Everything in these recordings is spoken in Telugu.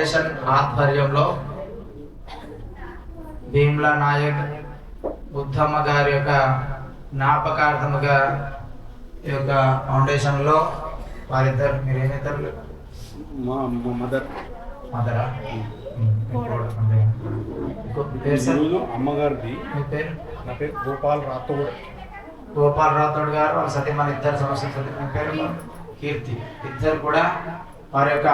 ఫౌండేషన్ ఆధ్వర్యంలో భీమ్లా నాయక్ బుద్ధమ్మ గారి యొక్క జ్ఞాపకార్థముగా ఈ యొక్క ఫౌండేషన్లో వారిద్దరు మీరేమిద్దరు మదరా అమ్మగారిది మీ పేరు? నా పేరు గోపాల్ రాథోడ్. గోపాల్ రాథోడ్ గారు వాళ్ళ సతీమణి ఇద్దరు సమస్యలు. మీ పేరు? కీర్తి. ఇద్దరు కూడా వారి యొక్క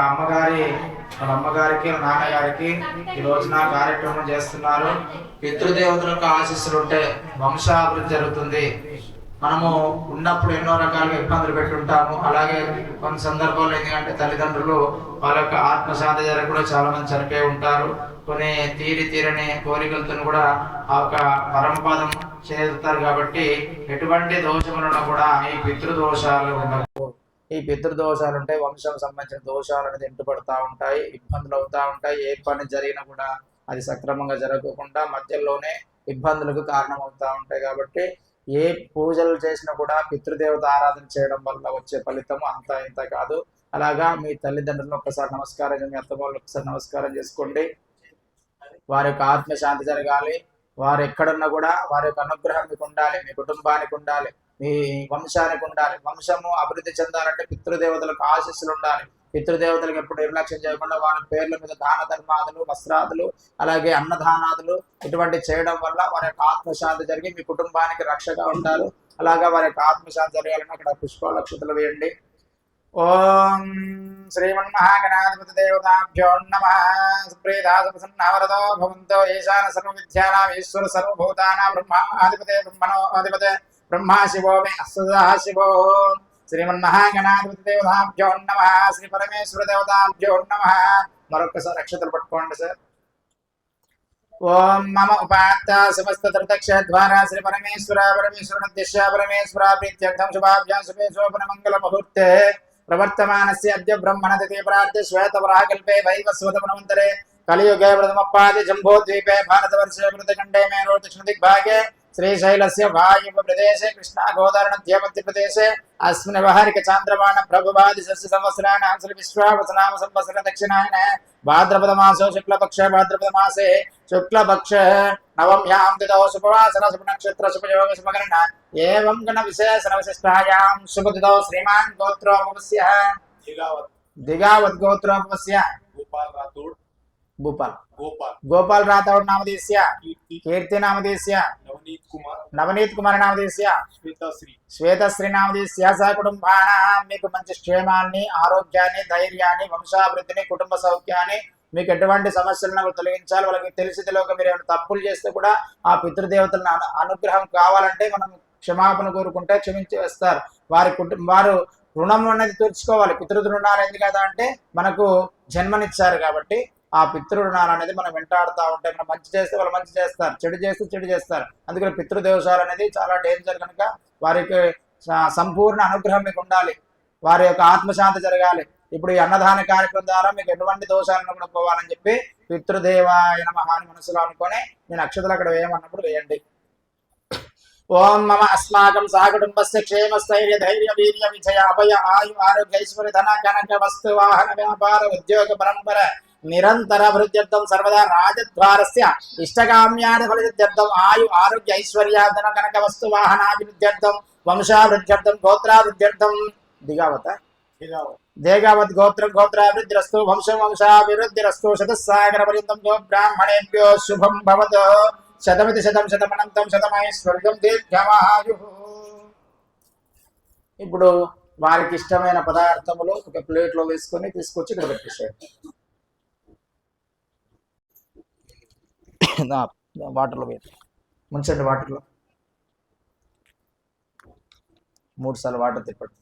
వాళ్ళ అమ్మగారికి నాన్నగారికి ఈ రోజున కార్యక్రమం చేస్తున్నారు. పితృదేవతలకు ఆశీస్సులు ఉంటే వంశాభివృద్ధి జరుగుతుంది. మనము ఉన్నప్పుడు ఎన్నో రకాలుగా ఇబ్బందులు పెట్టుంటాము. అలాగే కొన్ని సందర్భాల్లో ఎందుకంటే తల్లిదండ్రులు వాళ్ళ యొక్క ఆత్మశాంతి జరగ కూడా చాలా మంది చనిపోయి ఉంటారు. కొన్ని తీరని కోరికలతో కూడా ఆ యొక్క పరమపదం చేరుతారు. కాబట్టి ఎటువంటి దోషములను కూడా ఈ పితృదోషాలు ఉండవు. ఈ పితృదోషాలు ఉంటే వంశం సంబంధించిన దోషాలు అనేది ఇంటుపడతా ఉంటాయి, ఇబ్బందులు అవుతా ఉంటాయి. ఏ పని జరిగినా కూడా అది సక్రమంగా జరగకుండా మధ్యలోనే ఇబ్బందులకు కారణమవుతా ఉంటాయి. కాబట్టి ఏ పూజలు చేసినా కూడా పితృదేవత ఆరాధన చేయడం వల్ల వచ్చే ఫలితం అంతా ఇంత కాదు. అలాగా మీ తల్లిదండ్రులను ఒక్కసారి నమస్కారం, మీ అత్త వాళ్ళు ఒకసారి నమస్కారం చేసుకోండి. వారి యొక్క ఆత్మశాంతి జరగాలి. వారు ఎక్కడున్నా కూడా వారి యొక్క అనుగ్రహం మీకు ఉండాలి, మీ కుటుంబానికి ఉండాలి, మీ వంశానికి ఉండాలి. వంశము అభివృద్ధి చెందాలంటే పితృదేవతలకు ఆశీస్సులు ఉండాలి. పితృదేవతలకు ఎప్పుడు నిర్లక్ష్యం చేయకుండా వారి పేర్ల మీద దాన ధర్మాదులు, వస్త్రాదులు, అలాగే అన్నదానాదులు ఇటువంటి చేయడం వల్ల వారి యొక్క ఆత్మశాంతి జరిగి మీ కుటుంబానికి రక్షగా ఉంటారు. అలాగా వారి యొక్క ఆత్మశాంతి జరగాలని అక్కడ పుష్పలక్షతలు వేయండి. ఓం శ్రీమన్మహాగణాధిపతి దేవతాభ్యో నమః. సుప్రీతాసప్రసన్నవరదో భవంతో ఈశాన సర్వ విద్యానాం ఈశ్వర సర్వభూతానాం బ్రహ్మాధిపతే బ్రహ్మణోధిపతే బ్రహ్మా శివో మే అస్సదా శివో. శ్రీమన్మహాగణాధిపతి దేవతాభ్యో నమః. శ్రీ పరమేశ్వర దేవతాభ్యో నమః. మరొకసారి అక్షతలు పట్టుకోండి సార్. ఓం మమ ఉపాత్త సమస్త త్రిదక్ష ద్వారా శ్రీ పరమేశ్వర దిశ పరమేశ్వర ప్రీత్యర్థం శుభాభ్యాం శుభే శోభన మంగళ ముహూర్తే ప్రవర్తమానస్య అద్య బ్రహ్మణతిథి ప్రార్థ్య శ్వేతవరాహకల్పే వైవస్వతమనంతరే కలియుగే ప్రథమపాది జంబోద్వీపే భారతవర్షే మృతఖండే మేరో దక్షిణ దిగ్భాగే శ్రీశైలస్య వాయువ ప్రదేశే కృష్ణా గోదావరి మధ్య ప్రదేశే అస్మిన్ వ్యవహారిక చాంద్రమాణ ప్రభువాది సస్య సంవత్సరాణ శ్రీ విశ్వావసనామ సంవత్సర దక్షిణాయన భాద్రపద మాసో శుక్లపక్ష భాద్రపద మాసే శుక్లపక్ష నవమ్యాం తిథౌ శుభవాసర శుభ నక్షత్ర శుభయోగ శుభకరణ ఏవం గణ విశేషణ విశిష్టాయాం శుభతిథౌ శ్రీమాన్ గోత్రోపస్య దిగావత్ గోత్రోపస్య గోపాల్ రాథోడ్. గోపాల్ రాథోడ్ నామధేస్య కీర్తి నామధేస్య నవనీత్ కుమార్ నామధేస్య శ్వేతశ్రీ నామధేస్య సహ కుటుంబానాం. మీకు మంచి క్షేమాన్ని, ఆరోగ్యాన్ని, ధైర్యాన్ని, వంశాభివృద్ధిని, కుటుంబ సౌఖ్యాన్ని, మీకు ఎటువంటి సమస్యలను తొలగించాలి. వాళ్ళకి తెలిసి తెలియక మీరు ఏమైనా తప్పులు చేస్తే కూడా ఆ పితృదేవతల అనుగ్రహం కావాలంటే మనం క్షమాపణ కోరుకుంటే క్షమించి వేస్తారు. వారు రుణం అనేది తీర్చుకోవాలి. పితృరుణాలు ఎందుకు అంటే మనకు జన్మనిచ్చారు కాబట్టి ఆ పితృరుణాలు అనేది మనం వెంటాడుతూ ఉంటాయి. మనం మంచి చేస్తే వాళ్ళు మంచి చేస్తారు, చెడు చేస్తే చెడు చేస్తారు. అందుకని పితృదేవశాలు అనేది చాలా డేంజర్. కనుక వారికి సంపూర్ణ అనుగ్రహం మీకు ఉండాలి, వారి యొక్క ఆత్మశాంతి జరగాలి. ఇప్పుడు ఈ అన్నదాన కార్యక్రమం ద్వారా మీకు ఎటువంటి దోషాలను కూడా పోవాలని చెప్పి పితృదేవాయ నమః అని మనసులో అనుకొని నేను అక్షతలు అక్కడ వేయమన్నప్పుడు వేయండి. ఓం మమ అస్మాకం సహకుటుంబస్య క్షేమ స్థైర్య ధైర్య వీర్య విజయ అభయ ఆయు ఆరోగ్య ఐశ్వర్య ధన కనక వస్తు వాహన వ్యాపార ఉద్యోగ పరంపర నిరంతర అభివృద్ధ్యర్థం సర్వదా రాజద్వారస్య ఇష్టకామ్యాది ఫలిత్యర్థం ఆయు ఆరోగ్య ఐశ్వర్య ధన కనక వస్తు వాహనాభివృద్ధ్యర్థం వంశాభివృద్ధ్యర్థం గోత్రాభివృద్ధ్యర్థం దేగావత్ గోత్రాభివృద్ధిరస్తు వంశాభివృద్ధిరస్తు శతసాగర పర్యంతం గో బ్రాహ్మణేభ్యో శుభం భవతు శతమితి శతం శతమనంతం శతమైశ్వర్యం దీర్ఘమాయు. ఇప్పుడు వారికి ఇష్టమైన పదార్థములు ఒక ప్లేట్లో వేసుకొని తీసుకొచ్చి ఇక్కడ పెట్టేసేయండి. వాటర్లో వేయండి, ముంచండి. వాటర్లో 3 సార్లు వాటర్ తిప్పండి.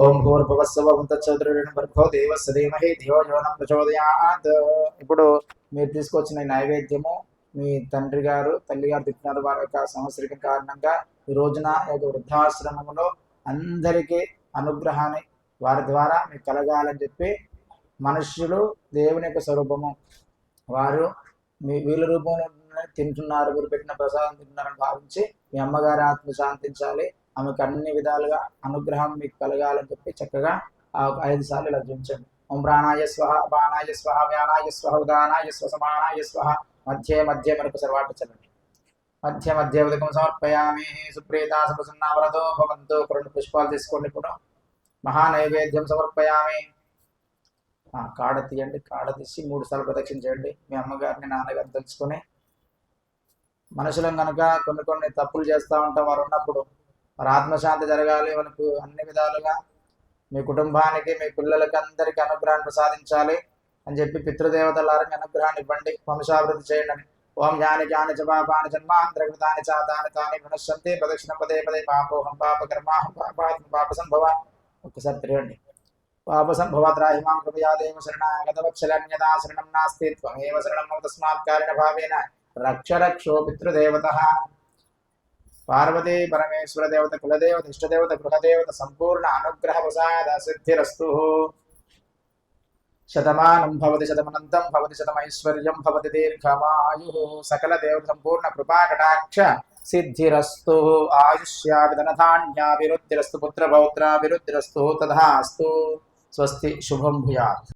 ఓం భూర్భువస్సువః తత్సవితుర్వరేణ్యం భర్గో దేవస్య ధీమహి ధియో యో నః ప్రచోదయాత్. ఇప్పుడు మీరు తీసుకొచ్చిన నైవేద్యము మీ తండ్రి గారు తల్లి గారు తిట్టినారు. వారి యొక్క సంవత్సరిక కారణంగా ఈ రోజున ఒక వృద్ధాశ్రమంలో అందరికీ అనుగ్రహాన్ని వారి ద్వారా మీకు కలగాలని చెప్పి మనుష్యులు దేవుని యొక్క స్వరూపము, వారు మీ వీళ్ళ రూపంలో తింటున్నారు, మీరు పెట్టిన ప్రసాదం తింటున్నారని భావించి మీ అమ్మగారి ఆత్మ శాంతించాలి, ఆమెకు అన్ని విధాలుగా అనుగ్రహం మీకు కలగాలని చెప్పి చక్కగా 5 సార్లు ఇలా చూపించండి. ఓం ప్రాణాయ స్వహ అపానాయ స్వహ వ్యానాయ స్వహ ఉదానాయ స్వ సమానాయ స్వహ మధ్యే మధ్యే మనకు సర్వాటు చల్లండి మధ్య మధ్య ఉదకం సమర్పయామి సుప్రీత సుప్రసన్నావరదో భవంతు రెండు పుష్పాలు తీసుకోండి ఇప్పుడు మహానైవేద్యం సమర్పయామి కాడ తీయండి కాడ తీసి 3 సార్లు ప్రదక్షిణ చేయండి మీ అమ్మగారిని నాన్నగారిని తెలుసుకొని మనుషులం కనుక కొన్ని తప్పులు చేస్తూ ఉంటాం వారు ఉన్నప్పుడు వారి ఆత్మశాంతి జరగాలి మనకు అన్ని విధాలుగా మీ కుటుంబానికి మీ పిల్లలకి అందరికీ అనుగ్రహాన్ని ప్రసాదించాలి అని చెప్పి పితృదేవతలారికి అనుగ్రహాన్ని ఇవ్వండి వంశాభివృద్ధి చేయండి అని ఓం యాని జాని చ పాపాని జన్మాంతరకృతాని చాతాని తాని వినశ్యంతి ప్రదక్షిణ పదే పదే పాపోహం పాపకర్మాహం పాప సంభవ ఒక్కసారి తిరగండి పాప సంభవ త్రాహిమాం కృపయా దేవ శరణాగతవత్సలన్యదా శరణం నాస్తి త్వమేవ శరణం మమ తస్మాత్ కారిణ భావేన రక్ష రక్షో పితృదేవతః పార్వతీ పరమేశ్వర దేవత కులదేవత ఇష్టదేవత గృహదేవత సంపూర్ణ అనుగ్రహ ప్రసాద సిద్ధిరస్తు శతమానం భవతి శతమనంతం భవతి శతమైశ్వర్యం భవతి దీర్ఘమాయు సకల దేవత సంపూర్ణ కృపా కటాక్ష సిద్ధిరస్తు ఆయుష్యాభిధనధాన్యాభివృద్ధిరస్తు పుత్రపౌత్రాభివృద్ధిరస్తు తథాస్తు స్వస్తి శుభం భూయాత్